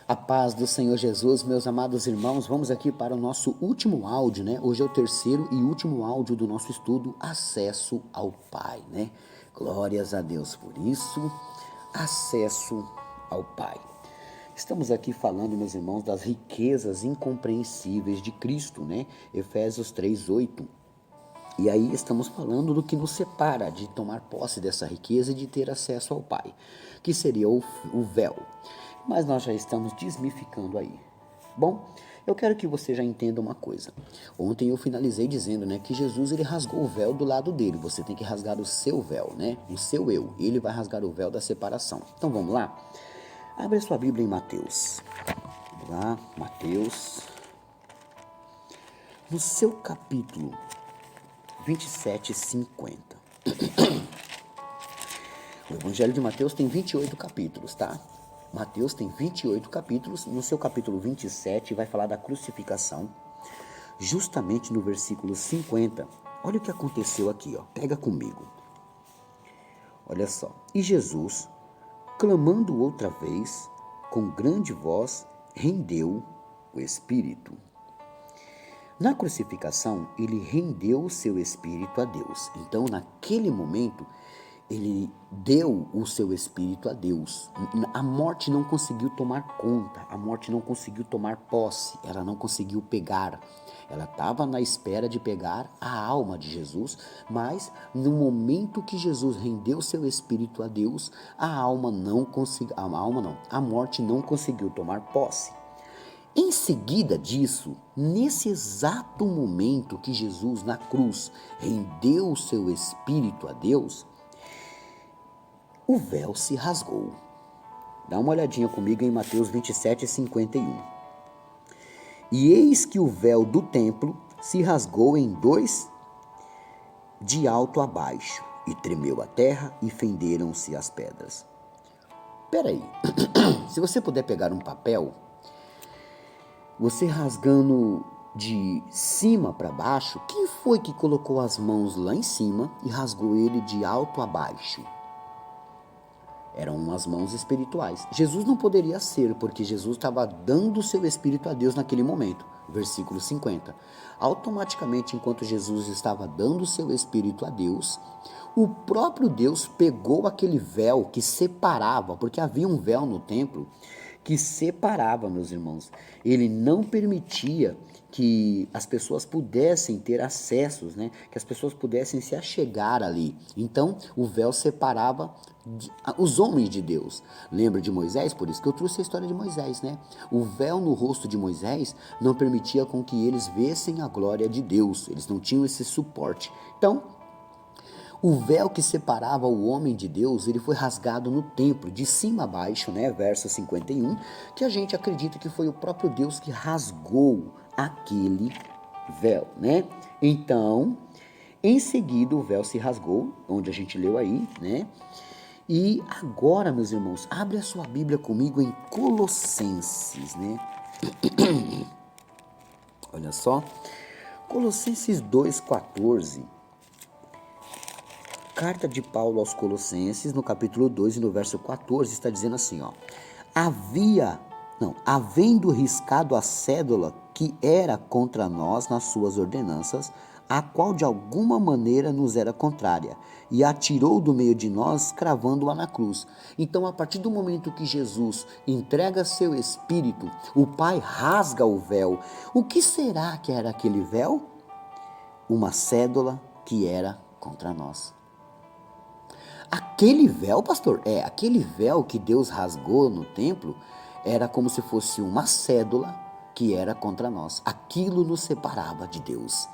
A paz do Senhor Jesus, meus amados irmãos, vamos aqui para o nosso último áudio, né? Hoje é o terceiro e último áudio do nosso estudo, Acesso ao Pai, né? Glórias a Deus por isso, acesso ao Pai. Estamos aqui falando, meus irmãos, das riquezas incompreensíveis de Cristo, né? Efésios 3:8. E aí estamos falando do que nos separa de tomar posse dessa riqueza e de ter acesso ao Pai, que seria o véu. Mas nós já estamos desmificando aí. Bom, eu quero que você já entenda uma coisa. Ontem eu finalizei dizendo, né, que Jesus ele rasgou o véu do lado dele. Você tem que rasgar o seu véu, né? O seu eu. Ele vai rasgar o véu da separação. Então vamos lá? Abre a sua Bíblia em Mateus. Vamos lá, Mateus. No seu capítulo 27:50. O Evangelho de Mateus tem 28 capítulos, tá? Mateus tem 28 capítulos. No seu capítulo 27 vai falar da crucificação. Justamente no versículo 50. Olha o que aconteceu aqui, ó. Pega comigo. Olha só. E Jesus, clamando outra vez, com grande voz, rendeu o Espírito. Na crucificação, ele rendeu o seu espírito a Deus. Então, naquele momento, ele deu o seu espírito a Deus. A morte não conseguiu tomar conta, a morte não conseguiu tomar posse, ela não conseguiu pegar. Ela estava na espera de pegar a alma de Jesus, mas no momento que Jesus rendeu seu espírito a Deus, a morte não conseguiu tomar posse. Em seguida disso, nesse exato momento que Jesus na cruz rendeu o seu espírito a Deus, o véu se rasgou. Dá uma olhadinha comigo em Mateus 27:51. E eis que o véu do templo se rasgou em dois, de alto a baixo, e tremeu a terra e fenderam-se as pedras. Peraí, se você puder pegar um papel, você rasgando de cima para baixo, quem foi que colocou as mãos lá em cima e rasgou ele de alto a baixo? Eram as mãos espirituais. Jesus não poderia ser, porque Jesus estava dando o seu espírito a Deus naquele momento. Versículo 50. Automaticamente, enquanto Jesus estava dando o seu espírito a Deus, o próprio Deus pegou aquele véu que separava, porque havia um véu no templo que separava, meus irmãos. Ele não permitia que as pessoas pudessem ter acessos, né? Que as pessoas pudessem se achegar ali. Então, o véu separava os homens de Deus. Lembra de Moisés? Por isso que eu trouxe a história de Moisés, né? O véu no rosto de Moisés não permitia com que eles vissem a glória de Deus. Eles não tinham esse suporte. Então, o véu que separava o homem de Deus, ele foi rasgado no templo, de cima a baixo, né? Verso 51, que a gente acredita que foi o próprio Deus que rasgou aquele véu, né? Então, em seguida o véu se rasgou, onde a gente leu aí, né? E agora, meus irmãos, abre a sua Bíblia comigo em Colossenses, né? Olha só, Colossenses 2:14. Carta de Paulo aos Colossenses, no capítulo 2 e no verso 14, está dizendo assim, ó. Havendo riscado a cédula que era contra nós nas suas ordenanças, a qual de alguma maneira nos era contrária, e atirou do meio de nós, cravando-a na cruz. Então, a partir do momento que Jesus entrega seu espírito, o Pai rasga o véu. O que será que era aquele véu? Uma cédula que era contra nós. Aquele véu, pastor, aquele véu que Deus rasgou no templo, era como se fosse uma cédula que era contra nós. Aquilo nos separava de Deus.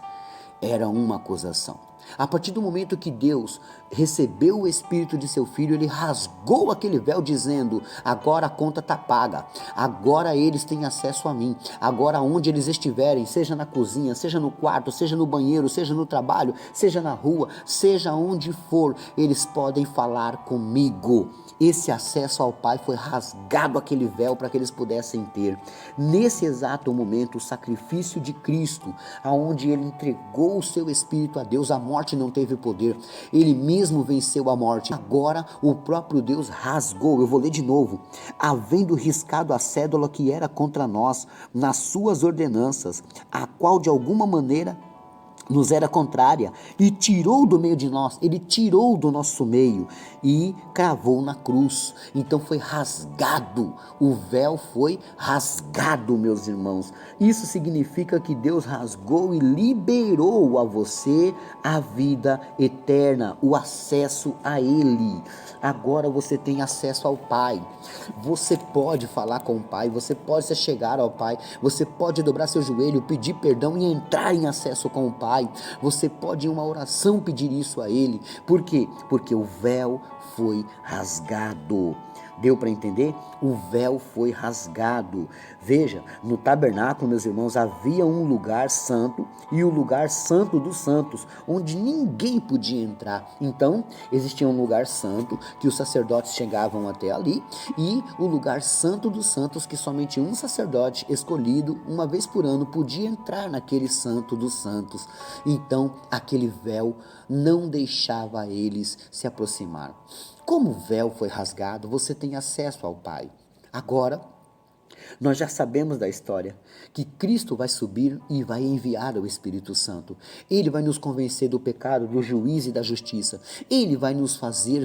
Era uma acusação. A partir do momento que Deus recebeu o Espírito de seu Filho, ele rasgou aquele véu dizendo, agora a conta está paga, agora eles têm acesso a mim, agora onde eles estiverem, seja na cozinha, seja no quarto, seja no banheiro, seja no trabalho, seja na rua, seja onde for, eles podem falar comigo. Esse acesso ao Pai foi rasgado aquele véu para que eles pudessem ter. Nesse exato momento, o sacrifício de Cristo, aonde ele entregou o seu Espírito a Deus, a morte não teve poder. Ele mesmo venceu a morte. Agora o próprio Deus rasgou. Eu vou ler de novo. Havendo riscado a cédula que era contra nós, nas suas ordenanças, a qual de alguma maneira nos era contrária, e tirou do meio de nós, ele tirou do nosso meio e cravou na cruz. Então foi rasgado, o véu foi rasgado, meus irmãos. Isso significa que Deus rasgou e liberou a você a vida eterna, o acesso a Ele. Agora você tem acesso ao Pai. Você pode falar com o Pai, você pode se chegar ao Pai, você pode dobrar seu joelho, pedir perdão e entrar em acesso com o Pai. Você pode em uma oração pedir isso a Ele. Por quê? Porque o véu foi rasgado. Deu para entender? O véu foi rasgado. Veja, no tabernáculo, meus irmãos, havia um lugar santo e o lugar santo dos santos, onde ninguém podia entrar. Então, existia um lugar santo que os sacerdotes chegavam até ali e o lugar santo dos santos que somente um sacerdote escolhido uma vez por ano podia entrar naquele santo dos santos. Então, aquele véu não deixava eles se aproximar. Como o véu foi rasgado, você tem acesso ao Pai. Agora, nós já sabemos da história que Cristo vai subir e vai enviar o Espírito Santo. Ele vai nos convencer do pecado, do juízo e da justiça. Ele vai nos fazer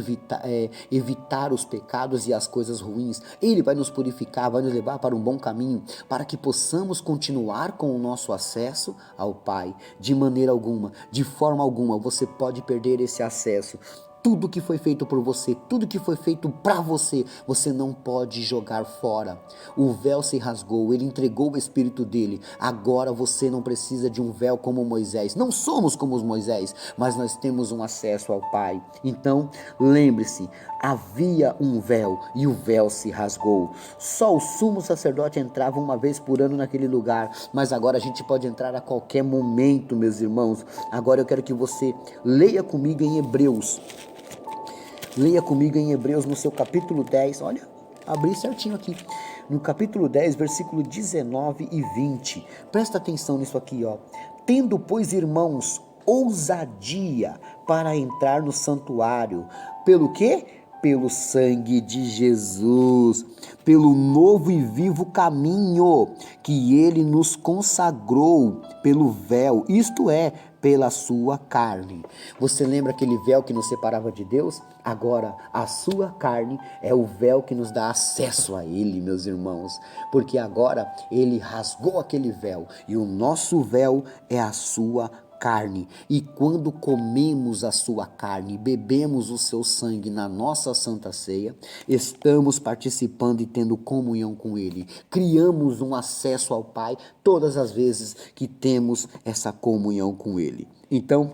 evitar os pecados e as coisas ruins. Ele vai nos purificar, vai nos levar para um bom caminho, para que possamos continuar com o nosso acesso ao Pai. De maneira alguma, de forma alguma, você pode perder esse acesso. Tudo que foi feito por você, tudo que foi feito para você, você não pode jogar fora. O véu se rasgou, ele entregou o Espírito dele. Agora você não precisa de um véu como Moisés. Não somos como os Moisés, mas nós temos um acesso ao Pai. Então, lembre-se, havia um véu e o véu se rasgou. Só o sumo sacerdote entrava uma vez por ano naquele lugar, mas agora a gente pode entrar a qualquer momento, meus irmãos. Agora eu quero que você leia comigo em Hebreus. Leia comigo em Hebreus no seu capítulo 10, olha, abri certinho aqui, no capítulo 10, versículo 19 e 20, presta atenção nisso aqui, ó. Tendo, pois, irmãos, ousadia para entrar no santuário, pelo quê? Pelo sangue de Jesus, pelo novo e vivo caminho que ele nos consagrou pelo véu, isto é, pela sua carne. Você lembra aquele véu que nos separava de Deus? Agora, a sua carne é o véu que nos dá acesso a Ele, meus irmãos, porque agora Ele rasgou aquele véu e o nosso véu é a sua carne, e quando comemos a sua carne e bebemos o seu sangue na nossa santa ceia, estamos participando e tendo comunhão com ele, criamos um acesso ao Pai todas as vezes que temos essa comunhão com ele. Então,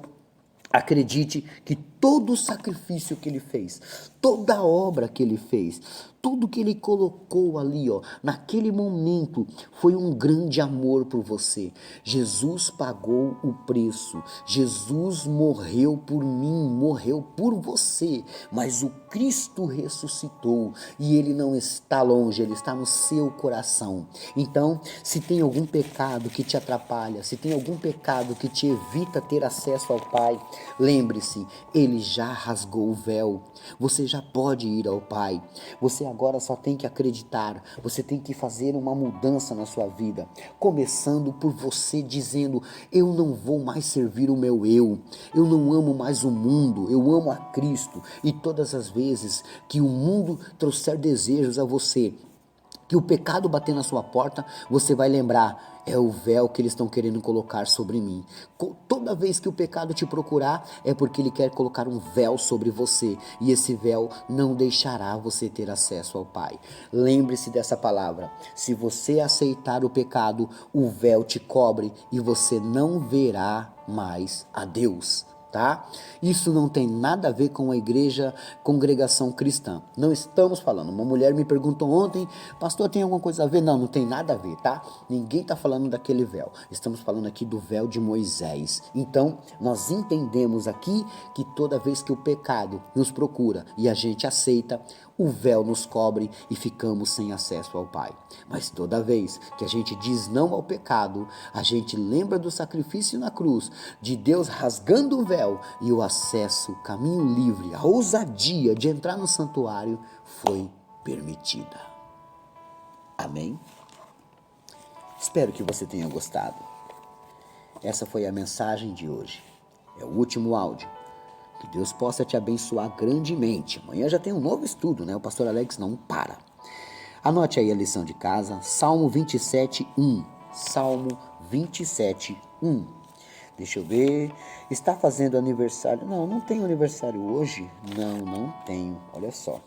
acredite que todo o sacrifício que ele fez, toda a obra que ele fez, tudo que ele colocou ali, ó, naquele momento, foi um grande amor por você. Jesus pagou o preço. Jesus morreu por mim, morreu por você. Mas o Cristo ressuscitou e ele não está longe, ele está no seu coração. Então, se tem algum pecado que te atrapalha, se tem algum pecado que te evita ter acesso ao Pai, lembre-se, ele já rasgou o véu. Você já pode ir ao Pai. Você agora só tem que acreditar. Você tem que fazer uma mudança na sua vida. Começando por você dizendo: eu não vou mais servir o meu eu. Eu não amo mais o mundo. Eu amo a Cristo. E todas as vezes que o mundo trouxer desejos a você, que o pecado bater na sua porta, você vai lembrar: é o véu que eles estão querendo colocar sobre mim. Toda vez que o pecado te procurar, é porque ele quer colocar um véu sobre você. E esse véu não deixará você ter acesso ao Pai. Lembre-se dessa palavra. Se você aceitar o pecado, o véu te cobre e você não verá mais a Deus. Tá? Isso não tem nada a ver com a igreja, congregação cristã. Não estamos falando. Uma mulher me perguntou ontem: pastor, tem alguma coisa a ver? Não, não tem nada a ver, tá? Ninguém está falando daquele véu. Estamos falando aqui do véu de Moisés. Então, nós entendemos aqui que toda vez que o pecado nos procura e a gente aceita, o véu nos cobre e ficamos sem acesso ao Pai. Mas toda vez que a gente diz não ao pecado, a gente lembra do sacrifício na cruz, de Deus rasgando o véu céu e o acesso, o caminho livre, a ousadia de entrar no santuário foi permitida. Amém? Espero que você tenha gostado. Essa foi a mensagem de hoje. É o último áudio. Que Deus possa te abençoar grandemente. Amanhã já tem um novo estudo, né? O pastor Alex não para. Anote aí a lição de casa, Salmo 27:1. Salmo 27:1. Deixa eu ver. Está fazendo aniversário? Não tenho aniversário hoje. Não tenho. Olha só.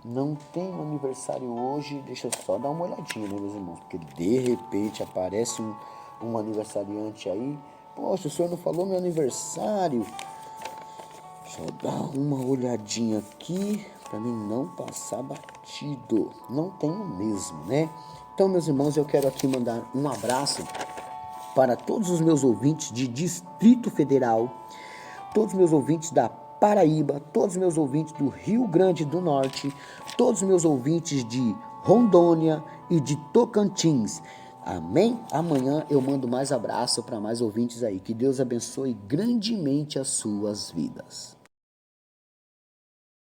Não tenho aniversário hoje. Deixa eu só dar uma olhadinha, né, meus irmãos? Porque de repente aparece um aniversariante aí. Poxa, o senhor não falou meu aniversário. Deixa eu dar uma olhadinha aqui para mim não passar batido. Não tenho mesmo, né? Então, meus irmãos, eu quero aqui mandar um abraço para todos os meus ouvintes de Distrito Federal, todos os meus ouvintes da Paraíba, todos os meus ouvintes do Rio Grande do Norte, todos os meus ouvintes de Rondônia e de Tocantins. Amém? Amanhã eu mando mais abraço para mais ouvintes aí. Que Deus abençoe grandemente as suas vidas.